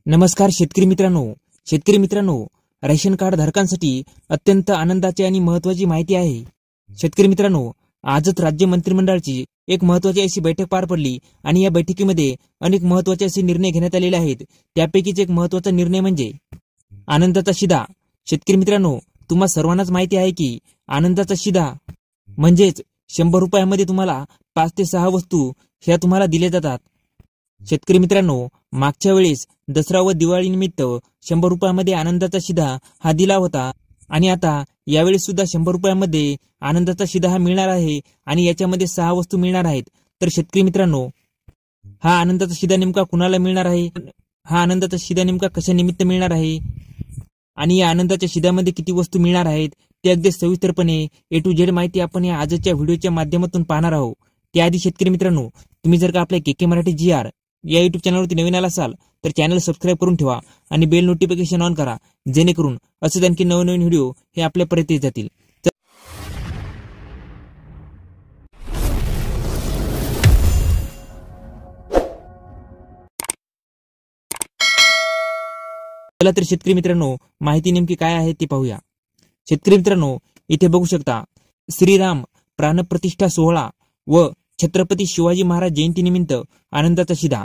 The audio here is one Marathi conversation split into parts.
नमस्कार शेतकरी मित्रांनो, रेशन कार्ड धारकांसाठी अत्यंत आनंदाची आणि महत्त्वाची माहिती आहे। शेतकरी मित्रांनो, आजच राज्य मंत्रिमंडळाची एक महत्त्वाची अशी बैठक पार पडली आणि या बैठकीमध्ये अनेक महत्त्वाचे असे निर्णय घेण्यात आलेले आहेत। त्यापैकीच एक महत्त्वाचा निर्णय म्हणजे आनंदाचा शिधा। शेतकरी मित्रांनो, तुम्हा सर्वांनाच माहिती आहे की आनंदाचा शिधा म्हणजेच 100 रुपयामध्ये तुम्हाला 5 ते 6 वस्तू ह्या तुम्हाला दिल्या जातात। शेतकरी मित्रांनो, मागच्या वेळेस दसरा व दिवाळी निमित्त 100 रुपयामध्ये आनंदाचा शिधा हा दिला होता आणि आता यावेळेस सुद्धा 100 रुपयामध्ये आनंदाचा शिधा हा मिळणार आहे आणि याच्यामध्ये 6 वस्तू मिळणार आहेत। तर शेतकरी मित्रांनो, हा आनंदाचा शिधा नेमका कुणाला मिळणार आहे, हा आनंदाचा शिधा नेमका कशा निमित्त मिळणार आहे आणि या आनंदाच्या शिधामध्ये किती वस्तू मिळणार आहेत ते अगदी सविस्तरपणे A to Z माहिती आपण या आजच्या व्हिडिओच्या माध्यमातून पाहणार आहोत। त्याआधी शेतकरी मित्रांनो, तुम्ही जर का आपल्या KK मराठी GR या YouTube चॅनलवरती नवीन आला असाल तर चॅनल सबस्क्राइब करून ठेवा आणि बेल नोटिफिकेशन ऑन करा, जेणेकरून असेच आणखी नवनवीन व्हिडिओ हे आपल्यापर्यंत येत जातील। चला तर शेतकरी मित्रांनो, माहिती नेमकी काय आहे ते पाहूया। शेतकरी मित्रांनो, इथे बघू शकता श्रीराम प्राणप्रतिष्ठा सोहळा व छत्रपती शिवाजी महाराज जयंतीनिमित्त आनंदाचा शिधा।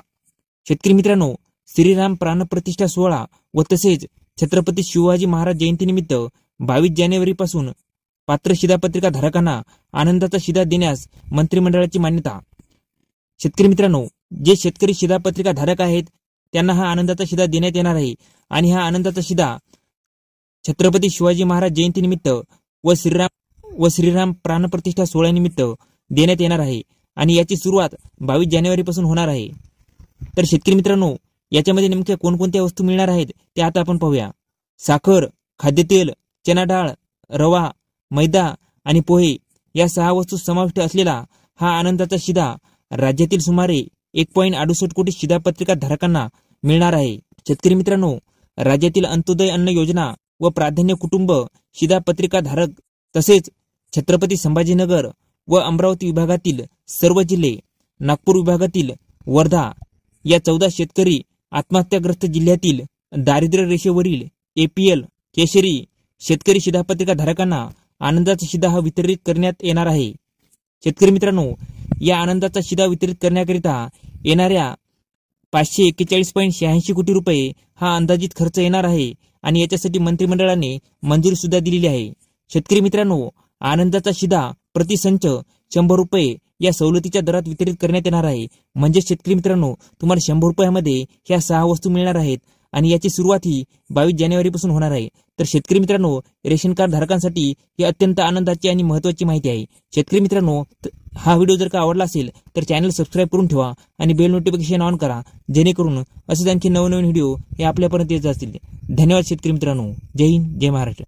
शेतकरी मित्रांनो, श्रीराम प्राणप्रतिष्ठा सोहळा व तसेच छत्रपती शिवाजी महाराज जयंतीनिमित्त 22 जानेवारी पासून पात्र शिधापत्रिका धारकांना आनंदाचा शिधा देण्यास मंत्रिमंडळाची मान्यता। शेतकरी मित्रांनो, जे शेतकरी शिधापत्रिका धारक आहेत त्यांना हा आनंदाचा शिधा देण्यात येणार आहे आणि हा आनंदाचा शिधा छत्रपती शिवाजी महाराज जयंतीनिमित्त व श्रीराम प्राणप्रतिष्ठा सोहळ्यानिमित्त देण्यात येणार आहे आणि याची सुरुवात 22 जानेवारी पासून होणार आहे। तर शेतकरी मित्रांनो, याच्यामध्ये नेमक्या कोणकोणत्या वस्तू मिळणार आहेत ते आता आपण पाहूया। साखर, खाद्यतेल, चना डाळ, रवा, मैदा आणि पोहे या 6 वस्तू समाविष्ट असलेला हा आनंदाचा शिधा राज्यातील सुमारे 1.68 कोटी शिधापत्रिका धारकांना मिळणार आहे। शेतकरी मित्रांनो, राज्यातील अंत्योदय अन्न योजना व प्राधान्य कुटुंब शिधापत्रिका धारक तसेच छत्रपती संभाजीनगर व अमरावती विभागातील सर्व जिल्हे, नागपूर विभागातील वर्धा या 14 शेतकरी आत्महत्याग्रस्त जिल्ह्यातील दारिद्र्य रेषेवरील APL केशरी शेतकरी शिधापत्रिका धारकांना आनंदाचा शिधा हा वितरित करण्यात येणार आहे। शेतकरी मित्रांनो, या आनंदाचा शिधा वितरित करण्याकरिता येणाऱ्या 541.86 कोटी रुपये हा अंदाजित खर्च येणार आहे आणि याच्यासाठी मंत्रिमंडळाने मंजुरी सुद्धा दिलेली आहे। शेतकरी मित्रांनो, आनंदाचा शिधा प्रति संच 100 रुपये या सवलतीच्या दरात वितरित करण्यात येणार आहे। म्हणजे शेतकरी मित्रांनो, तुम्हाला 100 रुपयामध्ये ह्या 6 वस्तू मिळणार आहेत आणि याची सुरुवात ही 22 जानेवारी पासून होणार आहे। तर शेतकरी मित्रांनो, रेशन कार्ड धारकांसाठी ही अत्यंत आनंदाची आणि महत्त्वाची माहिती आहे। शेतकरी मित्रांनो, हा व्हिडिओ जर का आवडला असेल तर चॅनल सबस्क्राइब करून ठेवा आणि बेल नोटिफिकेशन ऑन करा, जेणेकरून असेच आणखी नवनवीन व्हिडिओ हे आपल्यापर्यंत येत असतील। धन्यवाद शेतकरी मित्रांनो। जय हिंद, जय महाराष्ट्र।